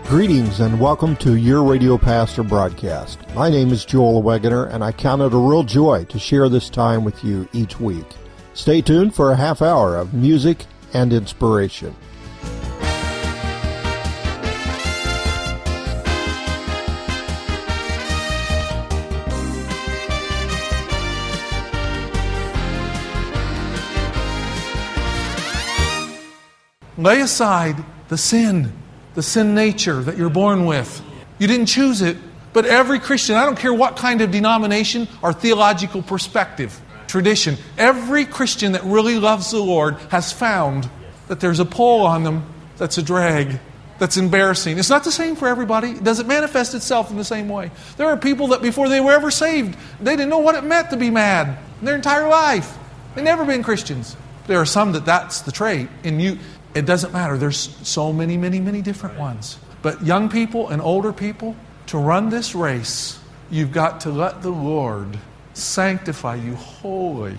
Greetings and welcome to Your Radio Pastor broadcast. My name is Joel Wegener, and I count it a real joy to share this time with you each week. Stay tuned for a half hour of music and inspiration. Lay aside the sin nature that you're born with. You didn't choose it, but every Christian, I don't care what kind of denomination or theological perspective, tradition, every Christian that really loves the Lord has found that there's a pull on them that's a drag, that's embarrassing. It's not the same for everybody. It doesn't manifest itself in the same way. There are people that before they were ever saved, they didn't know what it meant to be mad in their entire life. They've never been Christians. There are some that's the trait in you. It doesn't matter. There's so many different ones. But young people and older people, to run this race, you've got to let the Lord sanctify you wholly.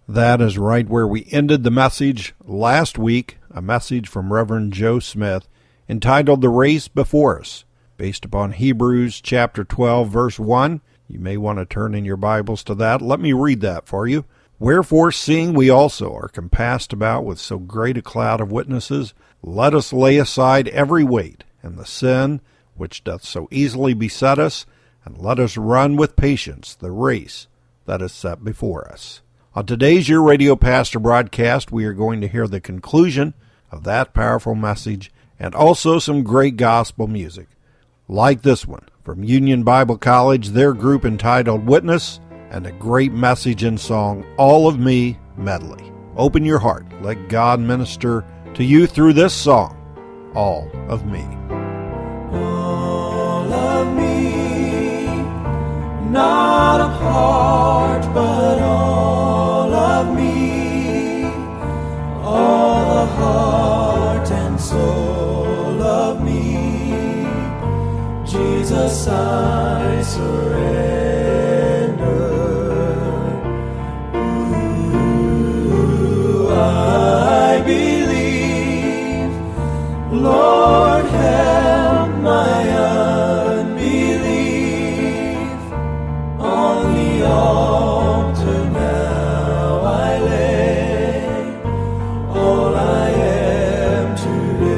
That is right where we ended the message last week, a message from Reverend Joe Smith entitled The Race Before Us, based upon Hebrews chapter 12, verse 1. You may want to turn in your Bibles to that. Let me read that for you. Wherefore, seeing we also are compassed about with so great a cloud of witnesses, let us lay aside every weight and the sin which doth so easily beset us, and let us run with patience the race that is set before us. On today's Your Radio Pastor broadcast, we are going to hear the conclusion of that powerful message and also some great gospel music, like this one from Union Bible College, their group entitled Witness, and a great message in song, All of Me medley. Open your heart. Let God minister to you through this song, All of Me. All of me, not a part, but all of me, all the heart and soul of me, Jesus, I surrender. I believe, Lord, help my unbelief. On the altar now I lay all I am today.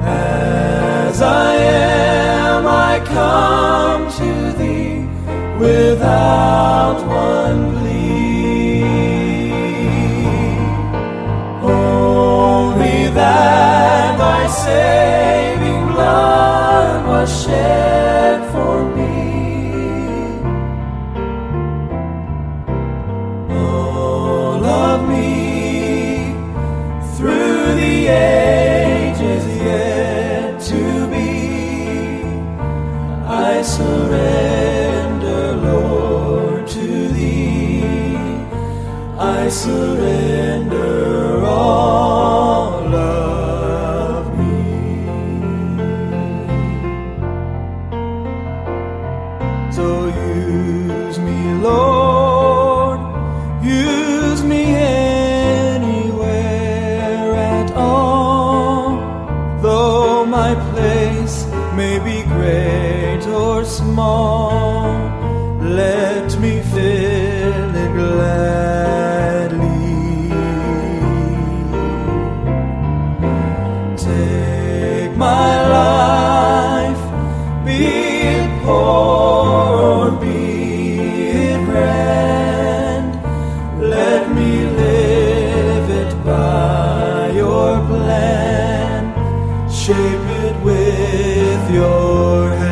As I am, I come to Thee without one plea, only that Thy saving blood was shed for me. All of me, through the ages yet to be, I surrender, Lord, to Thee. I surrender all of me. So use me, Lord, use me anywhere at all, though my place may be great or small. Let me fill it gladly. Take my life, be it poor or be it grand. Let me live it by Your plan. Shape it with Your hand.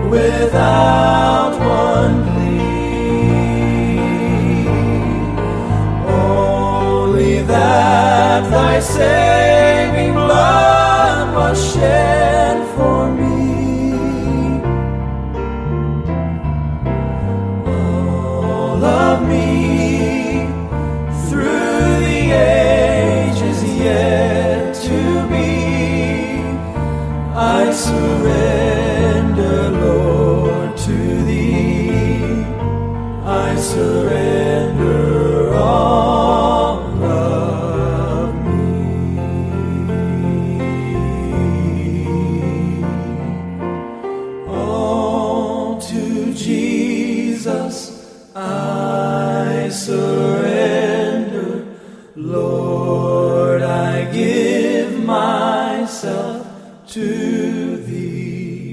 Without one plea, only that Thy saving blood was shed for me. All of me, through the ages yet to be, I I surrender, Lord, to Thee. I surrender all of me. All to Jesus I surrender, Lord, I give myself to Thee.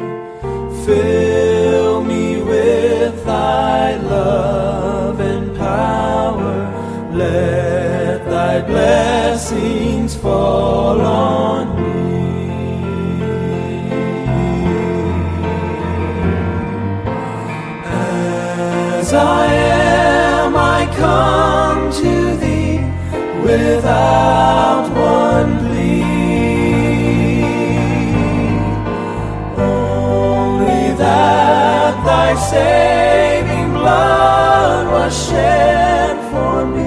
Fill me with Thy love and power. Let Thy blessings fall on me. As I am, I come to Thee without one plea, only that Thy saving blood was shed for me.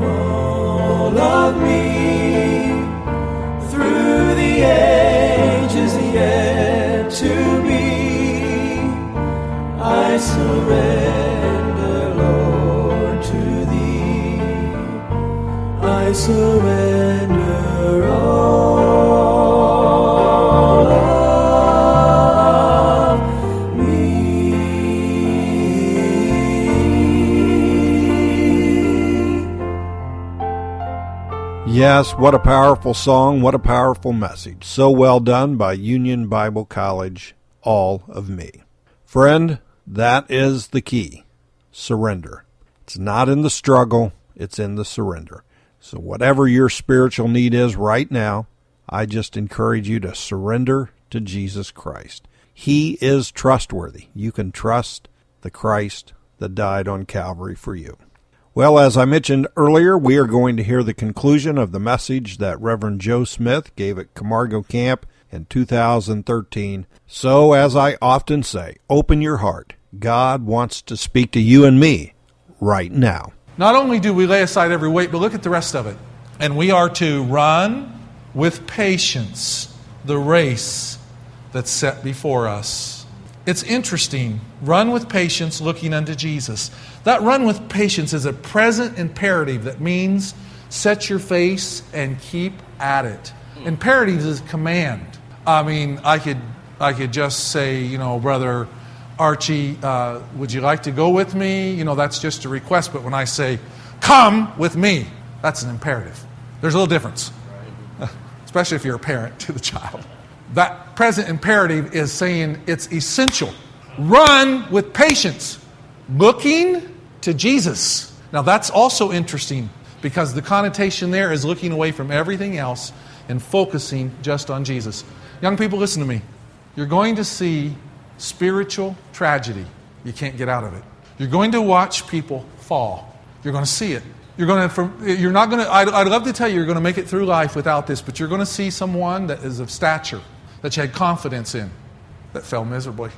All of me, through the ages yet to be, I surrender, Lord, to Thee. I surrender all of me. Yes, what a powerful song, what a powerful message. So well done by Union Bible College, All of Me. Friend, that is the key. Surrender. It's not in the struggle, it's in the surrender. So whatever your spiritual need is right now, I just encourage you to surrender to Jesus Christ. He is trustworthy. You can trust the Christ that died on Calvary for you. Well, as I mentioned earlier, we are going to hear the conclusion of the message that Reverend Joe Smith gave at Camargo Camp in 2013. So, as I often say, open your heart. God wants to speak to you and me right now. Not only do we lay aside every weight, but look at the rest of it. And we are to run with patience the race that's set before us. It's interesting. Run with patience, looking unto Jesus. That run with patience is a present imperative that means set your face and keep at it. Imperative is command. I mean, I could just say, Brother Archie, would you like to go with me? That's just a request. But when I say, come with me, that's an imperative. There's a little difference, especially if you're a parent to the child. That present imperative is saying it's essential. Run with patience, looking to Jesus. Now that's also interesting because the connotation there is looking away from everything else and focusing just on Jesus. Young people, listen to me. You're going to see spiritual tragedy. You can't get out of it. You're going to watch people fall. You're going to see it. I'd love to tell you you're going to make it through life without this, but you're going to see someone that is of stature, that you had confidence in, that fell miserably.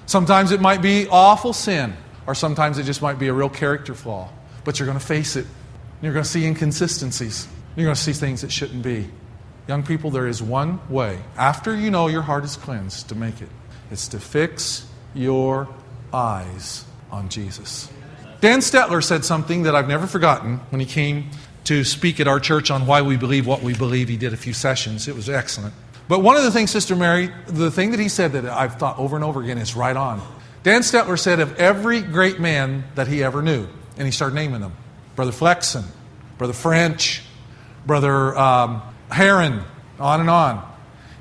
Sometimes it might be awful sin, or sometimes it just might be a real character flaw. But you're going to face it. You're going to see inconsistencies. You're going to see things that shouldn't be. Young people, there is one way, after you know your heart is cleansed, to make it. It's to fix your eyes on Jesus. Dan Stetler said something that I've never forgotten when he came to speak at our church on why we believe what we believe. He did a few sessions. It was excellent. But one of the things, Sister Mary, the thing that he said that I've thought over and over again is right on. Dan Stetler said of every great man that he ever knew, and he started naming them, Brother Flexen, Brother French, Brother Heron, on and on.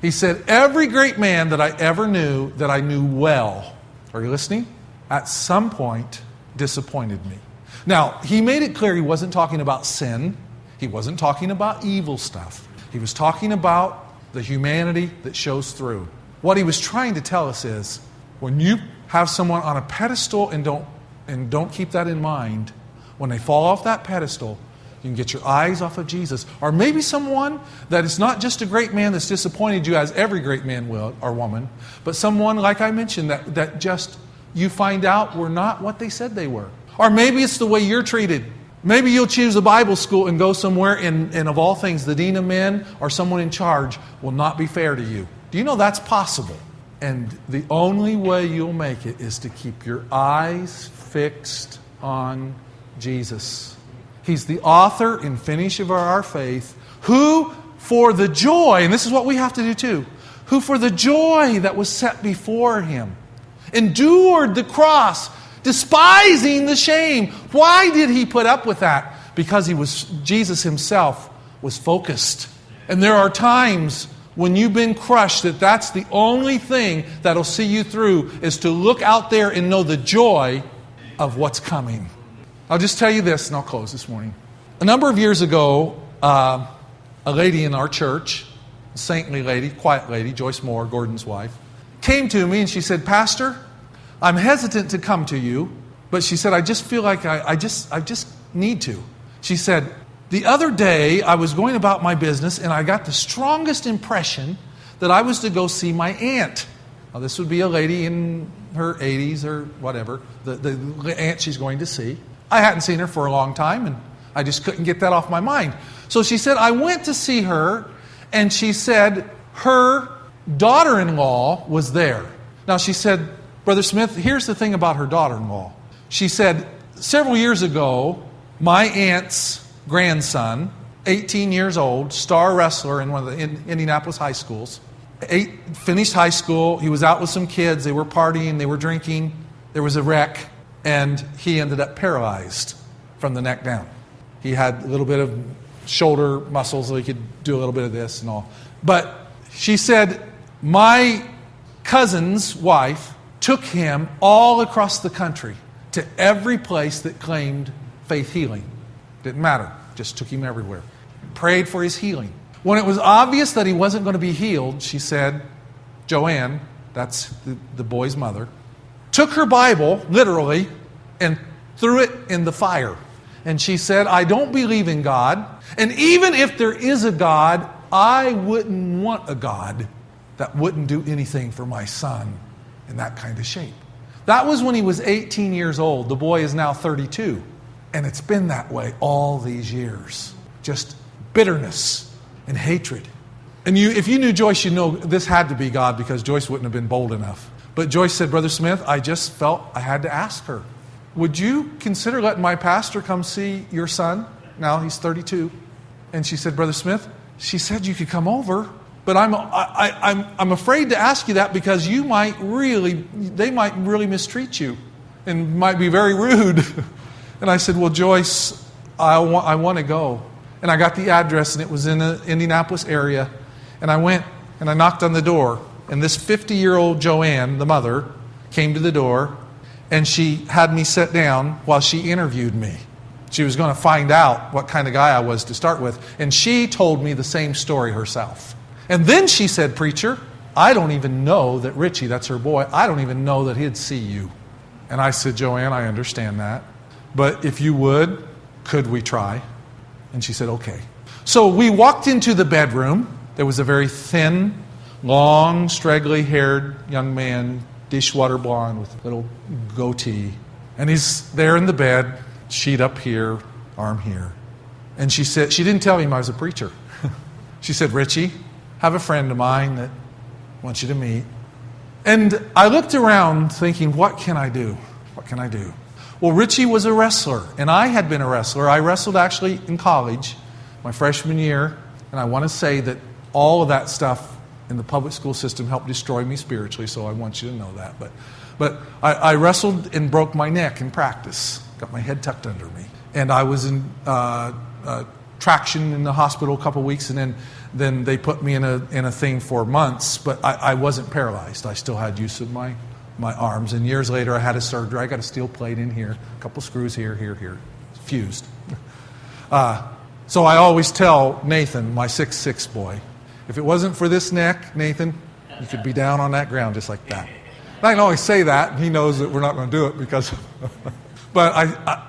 He said, every great man that I ever knew, that I knew well, are you listening? At some point disappointed me. Now, he made it clear he wasn't talking about sin. He wasn't talking about evil stuff. He was talking about the humanity that shows through. What he was trying to tell us is, when you have someone on a pedestal and don't keep that in mind, when they fall off that pedestal, you can get your eyes off of Jesus. Or maybe someone that is not just a great man that's disappointed you, as every great man will, or woman, but someone, like I mentioned, that just you find out were not what they said they were. Or maybe it's the way you're treated. Maybe you'll choose a Bible school and go somewhere, and of all things, the dean of men or someone in charge will not be fair to you. Do you know that's possible? And the only way you'll make it is to keep your eyes fixed on Jesus. He's the author and finisher of our faith, who for the joy, and this is what we have to do too, who for the joy that was set before him endured the cross, despising the shame. Why did he put up with that? Because Jesus himself was focused. And there are times when you've been crushed that's the only thing that'll see you through, is to look out there and know the joy of what's coming. I'll just tell you this, and I'll close this morning. A number of years ago, a lady in our church, a saintly lady, quiet lady, Joyce Moore, Gordon's wife, came to me and she said, "Pastor, I'm hesitant to come to you, but," she said, "I just feel like I just need to." She said, "The other day I was going about my business and I got the strongest impression that I was to go see my aunt." Now this would be a lady in her 80s or whatever, the aunt she's going to see. I hadn't seen her for a long time and I just couldn't get that off my mind. So she said, I went to see her, and she said her daughter-in-law was there. Now she said, "Brother Smith, here's the thing about her daughter-in-law." She said, "Several years ago, my aunt's grandson, 18 years old, star wrestler in one of the Indianapolis high schools, finished high school. He was out with some kids. They were partying. They were drinking. There was a wreck, and he ended up paralyzed from the neck down. He had a little bit of shoulder muscles, so he could do a little bit of this and all. But she said, my cousin's wife took him all across the country to every place that claimed faith healing. Didn't matter. Just took him everywhere. Prayed for his healing. When it was obvious that he wasn't going to be healed, she said, Joanne, that's the boy's mother, took her Bible, literally, and threw it in the fire. And she said, I don't believe in God. And even if there is a God, I wouldn't want a God that wouldn't do anything for my son in that kind of shape. That was when he was 18 years old. The boy is now 32. And it's been that way all these years. Just bitterness and hatred. And if you knew Joyce, you know this had to be God, because Joyce wouldn't have been bold enough. But Joyce said, Brother Smith, I just felt I had to ask her, would you consider letting my pastor come see your son? Now he's 32. And she said, Brother Smith, she said you could come over, but I'm afraid to ask you that because they might really mistreat you and might be very rude. And I said, well, Joyce, I want to go. And I got the address, and it was in the Indianapolis area. And I went and I knocked on the door. And this 50-year-old Joanne, the mother, came to the door. And she had me sit down while she interviewed me. She was going to find out what kind of guy I was to start with. And she told me the same story herself. And then she said, Preacher, I don't even know that Richie, that's her boy, I don't even know that he'd see you. And I said, Joanne, I understand that. But if you would, could we try? And she said, okay. So we walked into the bedroom. There was a very thin, long, straggly-haired young man, dishwater blonde with a little goatee. And he's there in the bed, sheet up here, arm here. And she said, she didn't tell him I was a preacher. She said, Richie, I have a friend of mine that wants you to meet. And I looked around thinking, what can I do? What can I do? Well, Richie was a wrestler, and I had been a wrestler. I wrestled actually in college, my freshman year, and I want to say that all of that stuff in the public school system helped destroy me spiritually, so I want you to know that. But I wrestled and broke my neck in practice, got my head tucked under me. And I was in traction in the hospital a couple weeks, and then they put me in a thing for months, but I wasn't paralyzed. I still had use of my arms. And years later, I had a surgery. I got a steel plate in here, a couple screws here, fused. So I always tell Nathan, my 6'6" boy, if it wasn't for this neck, Nathan, you could be down on that ground just like that. I can always say that, and he knows that we're not going to do it because... But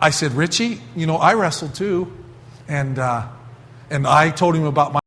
I said, Richie, I wrestled too. And I told him about my